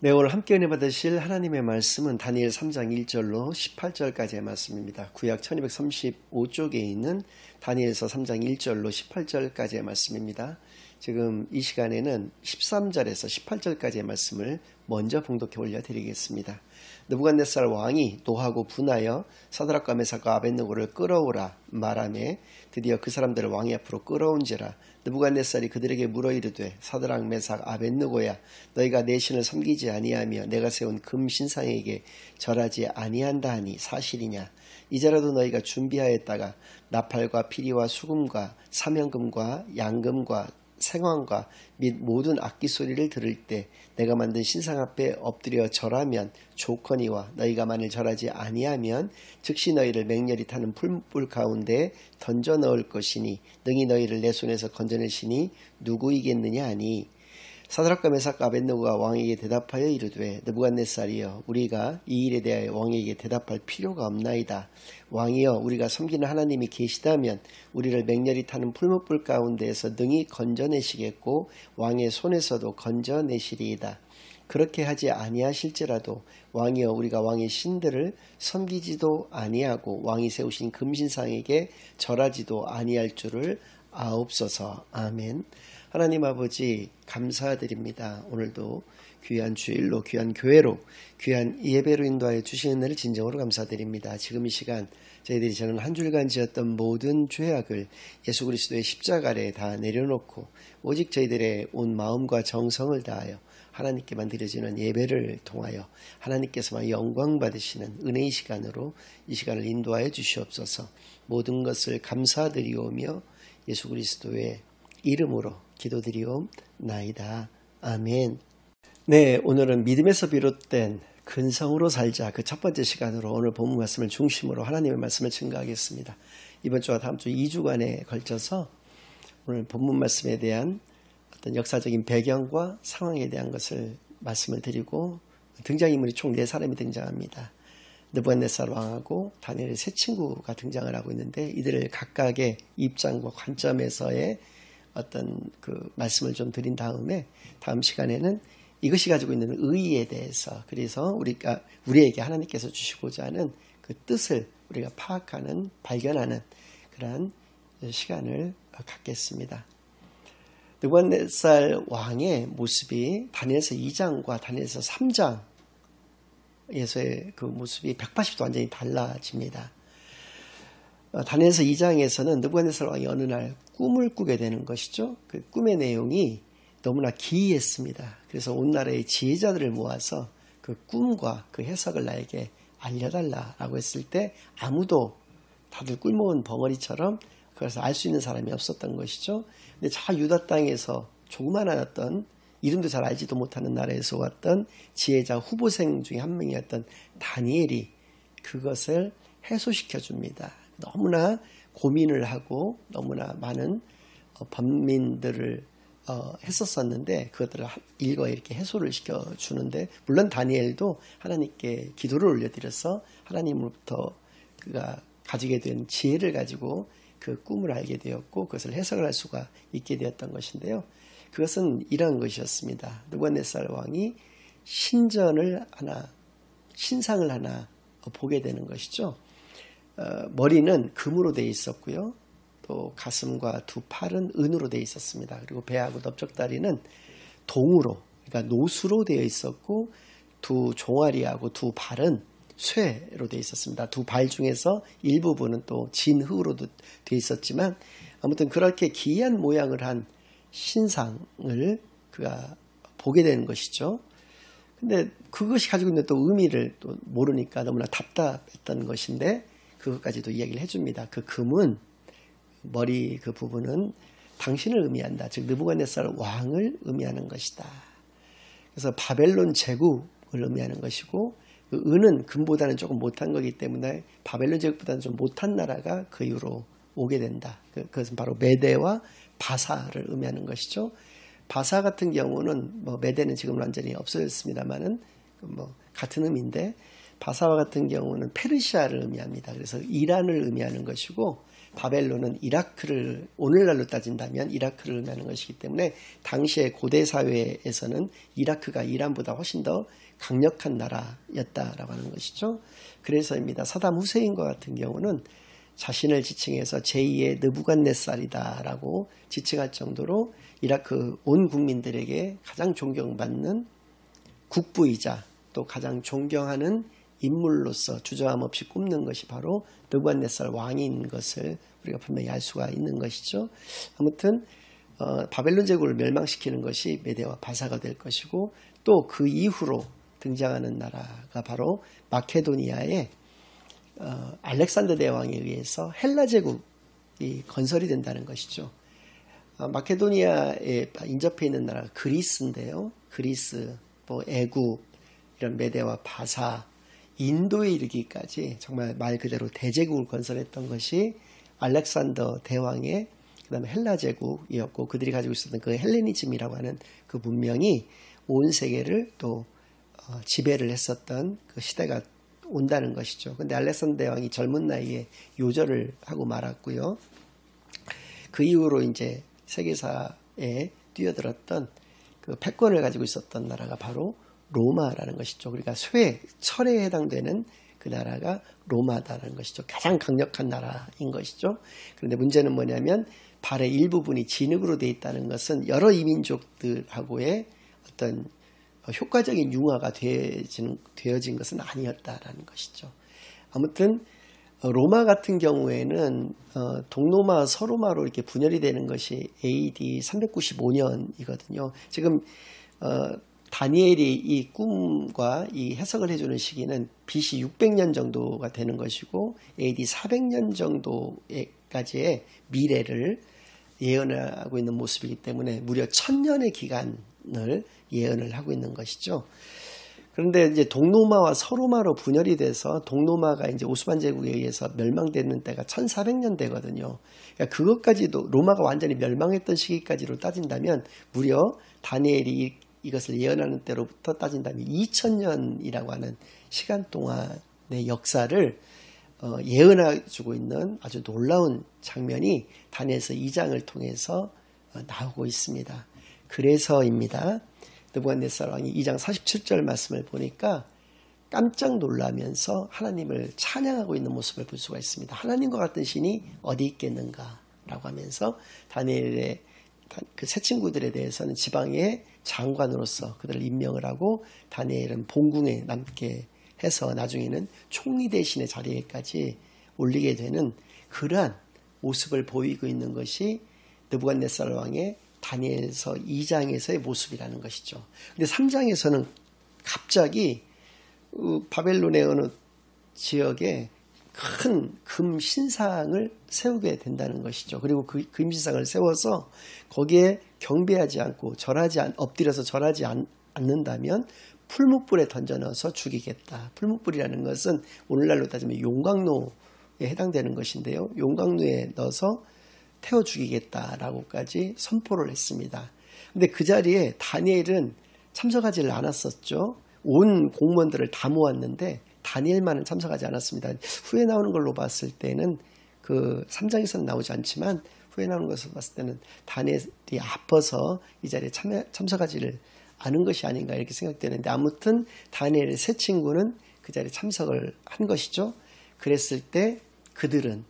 네, 오늘 함께 은혜 받으실 하나님의 말씀은 다니엘 3장 1절로 18절까지의 말씀입니다. 구약 1235쪽에 있는 다니엘서 3장 1절로 18절까지의 말씀입니다. 지금 이 시간에는 13절에서 18절까지의 말씀을 먼저 봉독해 올려드리겠습니다. 느부갓네살 왕이 노하고 분하여 사드락과 메삭과 아벳느고를 끌어오라 말하며 드디어 그 사람들을 왕의 앞으로 끌어온지라. 느부갓네살이 그들에게 물어 이르되 사드락 메삭 아벳느고야, 너희가 내 신을 섬기지 아니하며 내가 세운 금 신상에게 절하지 아니한다 하니 사실이냐? 이제라도 너희가 준비하였다가 나팔과 피리와 수금과 사명금과 양금과 생황과 및 모든 악기 소리를 들을 때 내가 만든 신상 앞에 엎드려 절하면 좋거니와, 너희가 만일 절하지 아니하면 즉시 너희를 맹렬히 타는 풀불 가운데 던져 넣을 것이니 능히 너희를 내 손에서 건져내시니 누구이겠느냐 하니, 사드락과 메삭과 아벳느고가 왕에게 대답하여 이르되 느부갓네살이여, 우리가 이 일에 대하여 왕에게 대답할 필요가 없나이다. 왕이여, 우리가 섬기는 하나님이 계시다면 우리를 맹렬히 타는 풀무불 가운데에서 능히 건져내시겠고 왕의 손에서도 건져내시리이다. 그렇게 하지 아니하실지라도 왕이여, 우리가 왕의 신들을 섬기지도 아니하고 왕이 세우신 금신상에게 절하지도 아니할 줄을 아옵소서. 아멘. 하나님 아버지, 감사드립니다. 오늘도 귀한 주일로, 귀한 교회로, 귀한 예배로 인도하여 주시는 은혜를 진정으로 감사드립니다. 지금 이 시간 저희들이 저는 한 주일간 지었던 모든 죄악을 예수 그리스도의 십자가 아래에 다 내려놓고 오직 저희들의 온 마음과 정성을 다하여 하나님께만 드려지는 예배를 통하여 하나님께서만 영광 받으시는 은혜의 시간으로 이 시간을 인도하여 주시옵소서. 모든 것을 감사드리오며 예수 그리스도의 이름으로 기도드리옵나이다. 아멘. 네, 오늘은 믿음에서 비롯된 근성으로 살자, 그 첫 번째 시간으로 오늘 본문 말씀을 중심으로 하나님의 말씀을 증거하겠습니다. 이번 주와 다음 주 2주간에 걸쳐서 오늘 본문 말씀에 대한 어떤 역사적인 배경과 상황에 대한 것을 말씀을 드리고, 등장인물이 총 4사람이 등장합니다. 느부갓네살 왕하고 다니엘의 세 친구가 등장을 하고 있는데, 이들을 각각의 입장과 관점에서의 어떤 그 말씀을 좀 드린 다음에 다음 시간에는 이것이 가지고 있는 의의에 대해서, 그래서 우리에게 하나님께서 주시고자 하는 그 뜻을 우리가 파악하는, 발견하는 그러한 시간을 갖겠습니다. 느부갓네살 왕의 모습이 다니엘서 2장과 다니엘서 3장에서의 그 모습이 180도 완전히 달라집니다. 다니엘서 2장에서는 느부갓네살 왕이 어느 날 꿈을 꾸게 되는 것이죠. 그 꿈의 내용이 너무나 기이했습니다. 그래서 온 나라의 지혜자들을 모아서 그 꿈과 그 해석을 나에게 알려달라라고 했을 때 아무도, 다들 꿀모은 벙어리처럼 그래서 알 수 있는 사람이 없었던 것이죠. 근데 저 유다 땅에서 조그만한 이름도 잘 알지도 못하는 나라에서 왔던 지혜자 후보생 중에 한 명이었던 다니엘이 그것을 해소시켜 줍니다. 너무나 고민을 하고 너무나 많은 반민들을 했었었는데 그것들을 읽어 이렇게 해소를 시켜주는데, 물론 다니엘도 하나님께 기도를 올려드려서 하나님으로부터 그가 가지게 된 지혜를 가지고 그 꿈을 알게 되었고 그것을 해석을 할 수가 있게 되었던 것인데요. 그것은 이러한 것이었습니다. 느부갓네살 왕이 신상을 하나 보게 되는 것이죠. 머리는 금으로 되어 있었고요. 또 가슴과 두 팔은 은으로 되어 있었습니다. 그리고 배하고 넓적다리는 동으로, 그러니까 노수로 되어 있었고, 두 종아리하고 두 발은 쇠로 되어 있었습니다. 두 발 중에서 일부분은 또 진흙으로도 되어 있었지만, 아무튼 그렇게 기이한 모양을 한 신상을 그가 보게 되는 것이죠. 근데 그것이 가지고 있는 또 의미를 또 모르니까 너무나 답답했던 것인데, 그것까지도 이야기를 해줍니다. 그 금은, 머리 그 부분은 당신을 의미한다. 즉 느부갓네살 왕을 의미하는 것이다. 그래서 바벨론 제국을 의미하는 것이고, 그 은은 금보다는 조금 못한 거기 때문에 바벨론 제국보다는 좀 못한 나라가 그 이후로 오게 된다. 그것은 바로 메대와 바사를 의미하는 것이죠. 바사 같은 경우는 메대는 지금 완전히 없어졌습니다만은 같은 의미인데, 바사와 같은 경우는 페르시아를 의미합니다. 그래서 이란을 의미하는 것이고, 바벨론은 이라크를 오늘날로 따진다면 이라크를 의미하는 것이기 때문에 당시의 고대 사회에서는 이라크가 이란보다 훨씬 더 강력한 나라였다라고 하는 것이죠. 그래서입니다. 사담 후세인과 같은 경우는 자신을 지칭해서 제2의 느부갓네살이다라고 지칭할 정도로 이라크 온 국민들에게 가장 존경받는 국부이자 또 가장 존경하는 인물로서 주저함 없이 꼽는 것이 바로 느부갓네살 왕인 것을 우리가 분명히 알 수가 있는 것이죠. 아무튼 바벨론 제국을 멸망시키는 것이 메대와 바사가 될 것이고 또 그 이후로 등장하는 나라가 바로 마케도니아의 알렉산더 대왕에 의해서 헬라 제국이 건설이 된다는 것이죠. 마케도니아에 인접해 있는 나라가 그리스인데요. 그리스, 애굽, 이런 메대와 바사, 인도에 이르기까지 정말 말 그대로 대제국을 건설했던 것이 알렉산더 대왕의 그다음에 헬라 제국이었고 그들이 가지고 있었던 그 헬레니즘이라고 하는 그 문명이 온 세계를 또 지배를 했었던 그 시대가 온다는 것이죠. 근데 알렉산더 대왕이 젊은 나이에 요절을 하고 말았고요. 그 이후로 이제 세계사에 뛰어들었던 그 패권을 가지고 있었던 나라가 바로 로마라는 것이죠. 그러니까 철에 해당되는 그 나라가 로마다라는 것이죠. 가장 강력한 나라인 것이죠. 그런데 문제는 뭐냐면 발의 일부분이 진흙으로 되어 있다는 것은 여러 이민족들하고의 어떤 효과적인 융화가 되어진 것은 아니었다라는 것이죠. 아무튼 로마 같은 경우에는 동로마, 서로마로 이렇게 분열이 되는 것이 AD 395년이거든요. 지금 다니엘이 이 꿈과 이 해석을 해주는 시기는 BC 600년 정도가 되는 것이고 AD 400년 정도까지의 미래를 예언하고 있는 모습이기 때문에 무려 1000년의 기간을 예언을 하고 있는 것이죠. 그런데 이제 동로마와 서로마로 분열이 돼서 동로마가 이제 오스만 제국에 의해서 멸망되는 때가 1400년 되거든요. 그러니까 그것까지도 로마가 완전히 멸망했던 시기까지로 따진다면 무려 다니엘이 이것을 예언하는 때로부터 따진다면 2000년이라고 하는 시간 동안의 역사를 예언해주고 있는 아주 놀라운 장면이 다니엘서 2장을 통해서 나오고 있습니다. 그래서입니다. 느부갓네살 왕이 2장 47절 말씀을 보니까 깜짝 놀라면서 하나님을 찬양하고 있는 모습을 볼 수가 있습니다. 하나님과 같은 신이 어디 있겠는가라고 하면서 다니엘의 그 세 친구들에 대해서는 지방의 장관으로서 그들을 임명을 하고 다니엘은 본궁에 남게 해서 나중에는 총리 대신의 자리에까지 올리게 되는 그러한 모습을 보이고 있는 것이 느부갓네살 왕의 다니엘서 2장에서의 모습이라는 것이죠. 근데 3장에서는 갑자기 바벨론의 어느 지역에 큰 금 신상을 세우게 된다는 것이죠. 그리고 그 금 신상을 세워서 거기에 경배하지 않고 엎드려서 절하지 않는다면 풀무불에 던져 넣어서 죽이겠다. 풀무불이라는 것은 오늘날로 따지면 용광로에 해당되는 것인데요. 용광로에 넣어서 태워 죽이겠다라고까지 선포를 했습니다. 근데 그 자리에 다니엘은 참석하지 않았었죠. 온 공무원들을 다 모았는데 다니엘만은 참석하지 않았습니다. 후에 나오는 걸로 봤을 때는 그 3장에서는 나오지 않지만 후에 나오는 것을 봤을 때는 다니엘이 아파서 이 자리에 참석하지를 않은 것이 아닌가 이렇게 생각되는데 아무튼 다니엘의 세 친구는 그 자리에 참석을 한 것이죠. 그랬을 때 그들은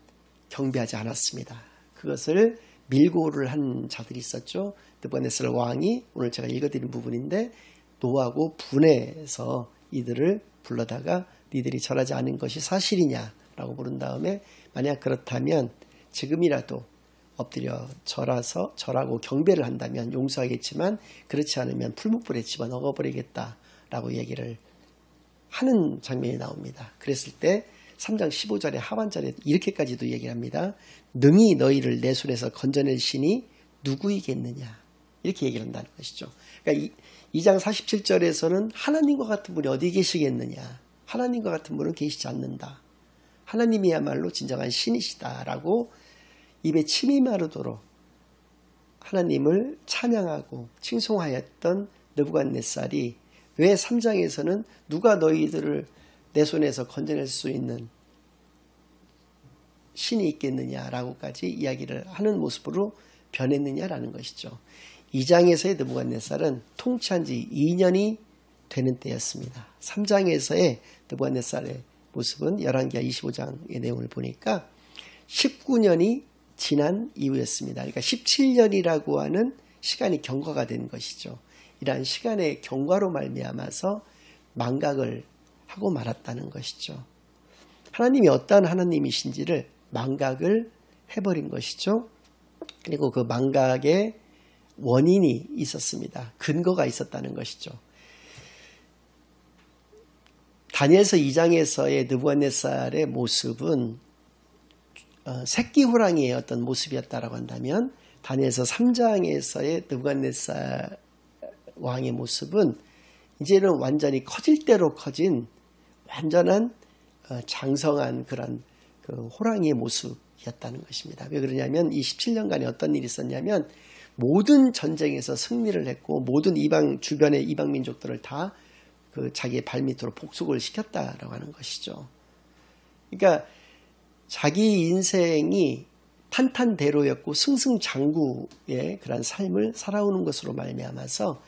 경배하지 않았습니다. 그것을 밀고를 한 자들이 있었죠. 느부갓네살 왕이 오늘 제가 읽어드린 부분인데 노하고 분해해서 이들을 불러다가 니들이 절하지 않은 것이 사실이냐라고 물은 다음에 만약 그렇다면 지금이라도 엎드려 절하고 경배를 한다면 용서하겠지만 그렇지 않으면 풀무불에 집어넣어 버리겠다라고 얘기를 하는 장면이 나옵니다. 그랬을 때 3장 15절의 하반절에 이렇게까지도 얘기를 합니다. 능히 너희를 내 손에서 건져낼 신이 누구이겠느냐 이렇게 얘기를 한다는 것이죠. 그러니까 2장 47절에서는 하나님과 같은 분이 어디 계시겠느냐 하나님과 같은 분은 계시지 않는다. 하나님이야말로 진정한 신이시다라고 입에 침이 마르도록 하나님을 찬양하고 칭송하였던 느부갓네살이 왜 3장에서는 누가 너희들을 내 손에서 건져낼 수 있는 신이 있겠느냐라고까지 이야기를 하는 모습으로 변했느냐라는 것이죠. 2장에서의 느부갓네살은 통치한 지 2년이 되는 때였습니다. 3장에서의 느부갓네살의 모습은 열왕기하 25장의 내용을 보니까 19년이 지난 이후였습니다. 그러니까 17년이라고 하는 시간이 경과가 된 것이죠. 이러한 시간의 경과로 말미암아서 망각을 하고 말았다는 것이죠. 하나님이 어떠한 하나님이신지를 망각을 해버린 것이죠. 그리고 그 망각의 원인이 있었습니다. 근거가 있었다는 것이죠. 다니엘서 2장에서의 느부갓네살의 모습은 새끼 호랑이의 어떤 모습이었다라고 한다면 다니엘서 3장에서의 느부갓네살 왕의 모습은 이제는 완전히 커질 대로 커진 완전한 장성한 그런 그 호랑이의 모습이었다는 것입니다. 왜 그러냐면 이 17년간에 어떤 일이 있었냐면 모든 전쟁에서 승리를 했고 모든 주변의 이방 민족들을 다 그 자기의 발밑으로 복속을 시켰다라고 하는 것이죠. 그러니까 자기 인생이 탄탄대로였고 승승장구의 그런 삶을 살아오는 것으로 말미암아서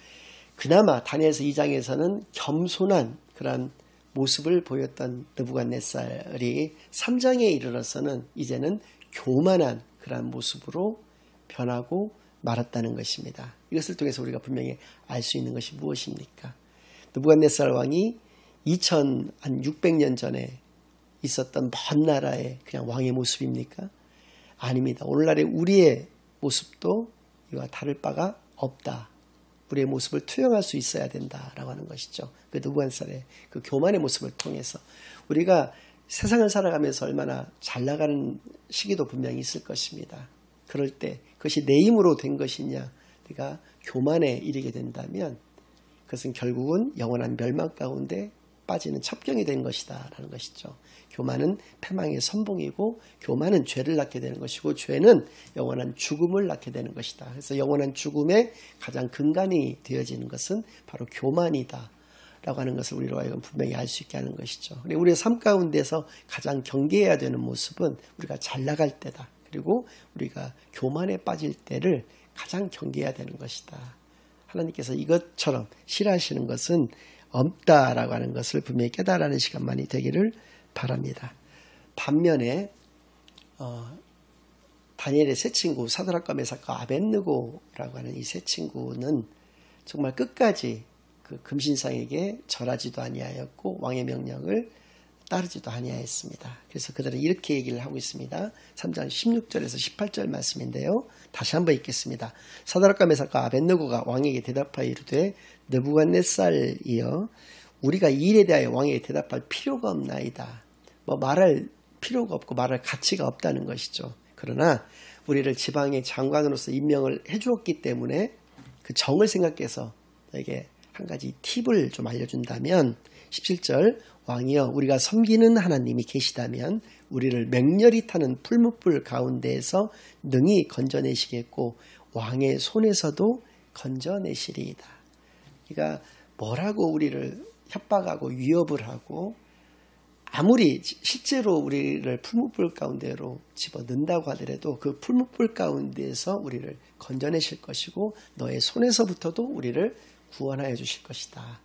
그나마 다니엘서 2장에서는 겸손한 그런 모습을 보였던 느부갓네살이 3장에 이르러서는 이제는 교만한 그런 모습으로 변하고 말았다는 것입니다. 이것을 통해서 우리가 분명히 알 수 있는 것이 무엇입니까? 느부갓네살 왕이 2600년 전에 있었던 먼 나라의 그냥 왕의 모습입니까? 아닙니다. 오늘날의 우리의 모습도 이와 다를 바가 없다. 우리의 모습을 투영할 수 있어야 된다라고 하는 것이죠. 그 느부갓네살의 그 교만의 모습을 통해서 우리가 세상을 살아가면서 얼마나 잘 나가는 시기도 분명히 있을 것입니다. 그럴 때 그것이 내 힘으로 된 것이냐, 내가 교만에 이르게 된다면 그것은 결국은 영원한 멸망 가운데 빠지는 첩경이 된 것이다 라는 것이죠. 교만은 패망의 선봉이고 교만은 죄를 낳게 되는 것이고 죄는 영원한 죽음을 낳게 되는 것이다. 그래서 영원한 죽음의 가장 근간이 되어지는 것은 바로 교만이다 라고 하는 것을 우리로 하여금 분명히 알 수 있게 하는 것이죠. 그리고 우리의 삶 가운데서 가장 경계해야 되는 모습은 우리가 잘 나갈 때다. 그리고 우리가 교만에 빠질 때를 가장 경계해야 되는 것이다. 하나님께서 이것처럼 싫어하시는 것은 없다라고 하는 것을 분명히 깨달아는 시간만이 되기를 바랍니다. 반면에 다니엘의 세 친구 사드락과 메삭과 아벳느고라고 하는 이 세 친구는 정말 끝까지 그 금신상에게 절하지도 아니하였고 왕의 명령을 따르지도 아니하였습니다. 그래서 그들은 이렇게 얘기를 하고 있습니다. 3장 16절에서 18절 말씀인데요. 다시 한번 읽겠습니다. 사드락과 메삭과 아벳느고가 왕에게 대답하여 이르되 느부갓네살이여 우리가 이 일에 대하여 왕에게 대답할 필요가 없나이다. 말할 필요가 없고 말할 가치가 없다는 것이죠. 그러나 우리를 지방의 장관으로서 임명을 해주었기 때문에 그 정을 생각해서 너에게 한 가지 팁을 좀 알려준다면 17절 왕이여 우리가 섬기는 하나님이 계시다면 우리를 맹렬히 타는 풀무불 가운데에서 능히 건져내시겠고 왕의 손에서도 건져내시리이다. 그러니까 뭐라고 우리를 협박하고 위협을 하고 아무리 실제로 우리를 풀무불 가운데로 집어넣는다고 하더라도 그 풀무불 가운데에서 우리를 건져내실 것이고 너의 손에서부터도 우리를 구원하여 주실 것이다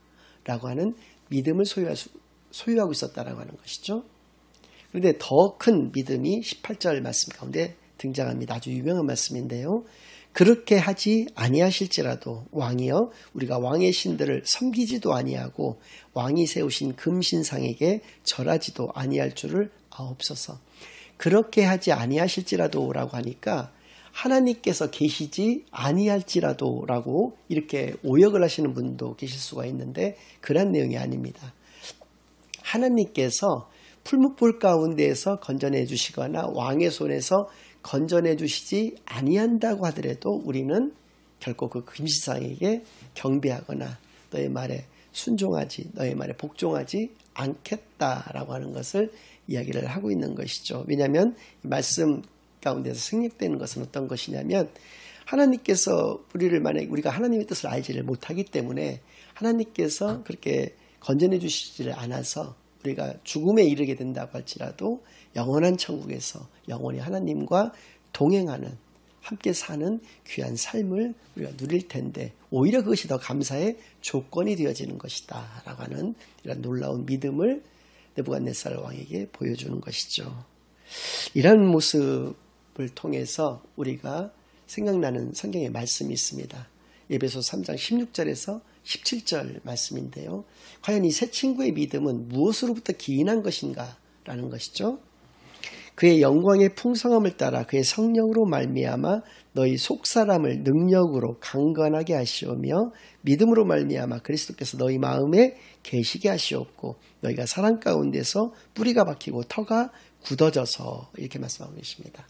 라고 하는 믿음을 소유하고 있었다라고 하는 것이죠. 그런데 더 큰 믿음이 18절 말씀 가운데 등장합니다. 아주 유명한 말씀인데요. 그렇게 하지 아니하실지라도 왕이여 우리가 왕의 신들을 섬기지도 아니하고 왕이 세우신 금신상에게 절하지도 아니할 줄을 아옵소서. 그렇게 하지 아니하실지라도 라고 하니까 하나님께서 계시지 아니할지라도 라고 이렇게 오역을 하시는 분도 계실 수가 있는데 그런 내용이 아닙니다. 하나님께서 풀무불 가운데에서 건져내 주시거나 왕의 손에서 건져내 주시지 아니한다고 하더라도 우리는 결코 그 금신상에게 경배하거나 너의 말에 순종하지 너의 말에 복종하지 않겠다라고 하는 것을 이야기를 하고 있는 것이죠. 왜냐하면 말씀 가운데서 생략되는 것은 어떤 것이냐면 하나님께서 우리를 만약에 우리가 하나님의 뜻을 알지를 못하기 때문에 하나님께서 그렇게 건져내 주시지를 않아서 우리가 죽음에 이르게 된다고 할지라도 영원한 천국에서 영원히 하나님과 동행하는, 함께 사는 귀한 삶을 우리가 누릴 텐데 오히려 그것이 더 감사의 조건이 되어지는 것이다 라고 하는 이런 놀라운 믿음을 느부갓네살 왕에게 보여주는 것이죠. 이런 모습을 통해서 우리가 생각나는 성경의 말씀이 있습니다. 에베소 3장 16절에서 17절 말씀인데요. 과연 이 새 친구의 믿음은 무엇으로부터 기인한 것인가 라는 것이죠. 그의 영광의 풍성함을 따라 그의 성령으로 말미암아 너희 속사람을 능력으로 강건하게 하시오며 믿음으로 말미암아 그리스도께서 너희 마음에 계시게 하시옵고 너희가 사랑 가운데서 뿌리가 박히고 터가 굳어져서, 이렇게 말씀하고 계십니다.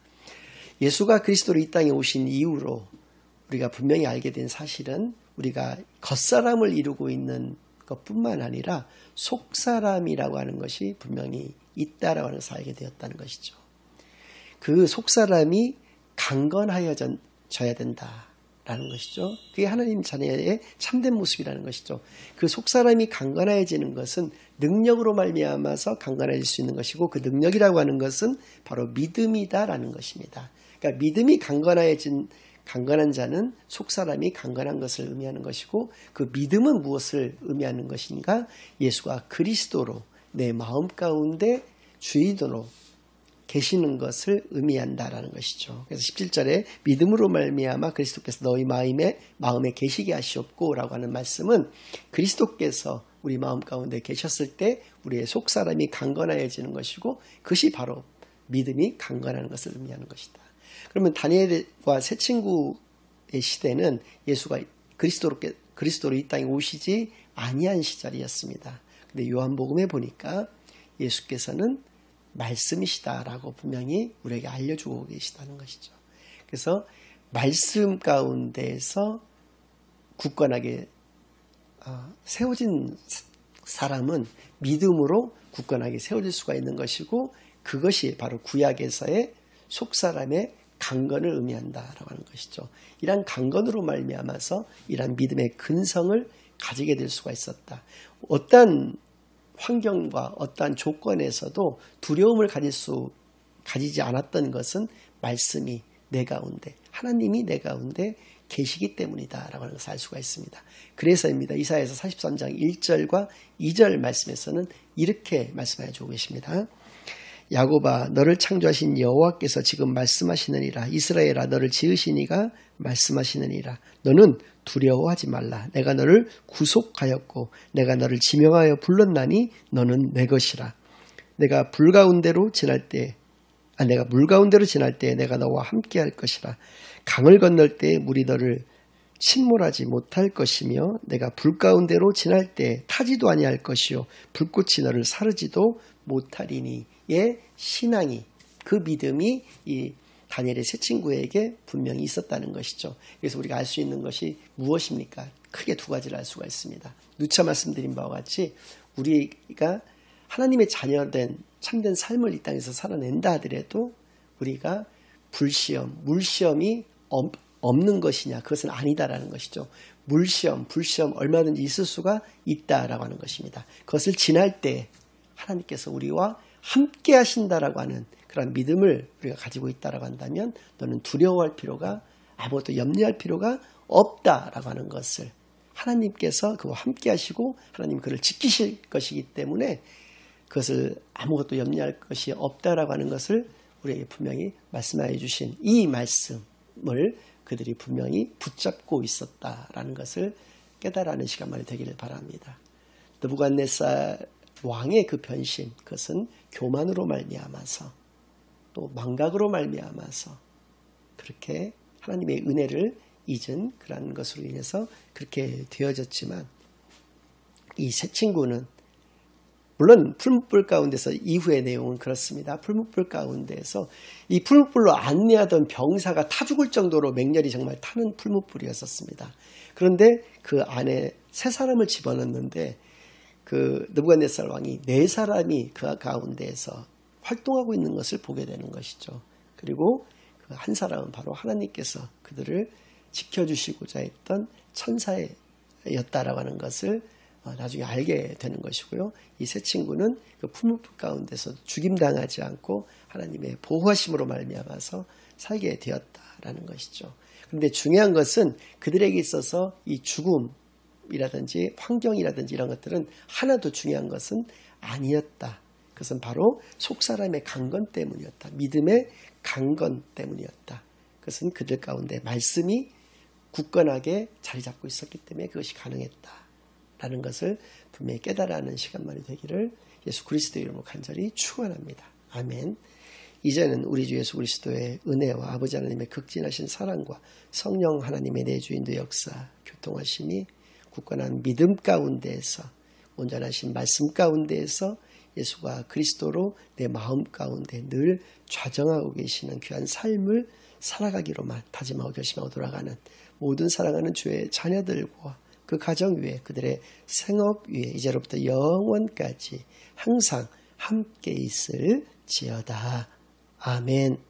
예수가 그리스도로 이 땅에 오신 이후로 우리가 분명히 알게 된 사실은 우리가 겉사람을 이루고 있는 것뿐만 아니라 속사람이라고 하는 것이 분명히 있다라고 하는 것을 알게 되었다는 것이죠. 그 속사람이 강건하여져야 된다라는 것이죠. 그게 하나님 자녀의 참된 모습이라는 것이죠. 그 속사람이 강건해지는 것은 능력으로 말미암아서 강건해질 수 있는 것이고, 그 능력이라고 하는 것은 바로 믿음이다라는 것입니다. 그러니까 믿음이 강건한 자는 속사람이 강건한 것을 의미하는 것이고, 그 믿음은 무엇을 의미하는 것인가? 예수가 그리스도로 내 마음 가운데 주인으로 계시는 것을 의미한다라는 것이죠. 그래서 17절에 믿음으로 말미암아 그리스도께서 너희 마음에 계시게 하시옵고 라고 하는 말씀은 그리스도께서 우리 마음 가운데 계셨을 때 우리의 속사람이 강건해지는 것이고, 그것이 바로 믿음이 강건하는 것을 의미하는 것이다. 그러면 다니엘과 새 친구의 시대는 예수가 그리스도로 이 땅에 오시지 아니한 시절이었습니다. 근데 요한복음에 보니까 예수께서는 말씀이시다라고 분명히 우리에게 알려주고 계시다는 것이죠. 그래서 말씀 가운데에서 굳건하게 세워진 사람은 믿음으로 굳건하게 세워질 수가 있는 것이고, 그것이 바로 구약에서의 속사람의 강건을 의미한다라고 하는 것이죠. 이러한 강건으로 말미암아서 이러한 믿음의 근성을 가지게 될 수가 있었다. 어떠한 환경과 어떠한 조건에서도 두려움을 가지지 않았던 것은 말씀이 내 가운데, 하나님이 내 가운데 계시기 때문이다 라고 하는 것을 알 수가 있습니다. 그래서입니다. 이사야서 43장 1절과 2절 말씀에서는 이렇게 말씀해 주고 계십니다. 야곱아, 너를 창조하신 여호와께서 지금 말씀하시느니라. 이스라엘아, 너를 지으신 이가 말씀하시느니라. 너는 두려워하지 말라. 내가 너를 구속하였고 내가 너를 지명하여 불렀나니 너는 내 것이라. 내가 물 가운데로 지날 때 내가 너와 함께 할 것이라. 강을 건널 때 물이 너를 침몰하지 못할 것이며 내가 불 가운데로 지날 때 타지도 아니할 것이요 불꽃이 너를 사르지도 못하리니. 의 신앙이, 그 믿음이 이 다니엘의 새 친구에게 분명히 있었다는 것이죠. 그래서 우리가 알 수 있는 것이 무엇입니까? 크게 두 가지를 알 수가 있습니다. 누차 말씀드린 바와 같이 우리가 하나님의 자녀된 참된 삶을 이 땅에서 살아낸다 하더라도 우리가 불시험, 물시험이 없는 것이냐? 그것은 아니다라는 것이죠. 물시험, 불시험 얼마든지 있을 수가 있다라고 하는 것입니다. 그것을 지날 때 하나님께서 우리와 함께 하신다라고 하는 그런 믿음을 우리가 가지고 있다라고 한다면 너는 두려워할 필요가, 아무것도 염려할 필요가 없다라고 하는 것을, 하나님께서 그와 함께 하시고 하나님 그를 지키실 것이기 때문에 그것을 아무것도 염려할 것이 없다라고 하는 것을 우리에게 분명히 말씀해 주신 이 말씀을 그들이 분명히 붙잡고 있었다라는 것을 깨달아는 시간만이 되기를 바랍니다. 느부갓네살 왕의 그 변심, 그것은 교만으로 말미암아서 또 망각으로 말미암아서 그렇게 하나님의 은혜를 잊은 그런 것으로 인해서 그렇게 되어졌지만, 이 새 친구는 물론 풀무불 가운데서 이후의 내용은 그렇습니다. 풀무불 가운데서 이 풀무불로 안내하던 병사가 타 죽을 정도로 맹렬히 정말 타는 풀무불이었습니다. 그런데 그 안에 세 사람을 집어넣는데 그 느부갓네살 왕이 네 사람이 그 가운데에서 활동하고 있는 것을 보게 되는 것이죠. 그리고 그 한 사람은 바로 하나님께서 그들을 지켜주시고자 했던 천사였다라고 하는 것을 나중에 알게 되는 것이고요. 이 세 친구는 그 풍문 가운데서 죽임당하지 않고 하나님의 보호하심으로 말미암아서 살게 되었다라는 것이죠. 그런데 중요한 것은 그들에게 있어서 이 죽음이라든지 환경이라든지 이런 것들은 하나도 중요한 것은 아니었다. 그것은 바로 속사람의 강건 때문이었다. 믿음의 강건 때문이었다. 그것은 그들 가운데 말씀이 굳건하게 자리 잡고 있었기 때문에 그것이 가능했다라는 것을 분명히 깨달아야 하는 시간만이 되기를 예수 그리스도의 이름으로 간절히 축원합니다. 아멘. 이제는 우리 주 예수 그리스도의 은혜와 아버지 하나님의 극진하신 사랑과 성령 하나님의 내주인도 역사, 교통하심이 굳건한 믿음 가운데에서 온전하신 말씀 가운데에서 예수가 그리스도로 내 마음 가운데 늘 좌정하고 계시는 귀한 삶을 살아가기로만 다짐하고 결심하고 돌아가는 모든 사랑하는 주의 자녀들과 그 가정 위에 그들의 생업 위에 이제로부터 영원까지 항상 함께 있을지어다. 아멘.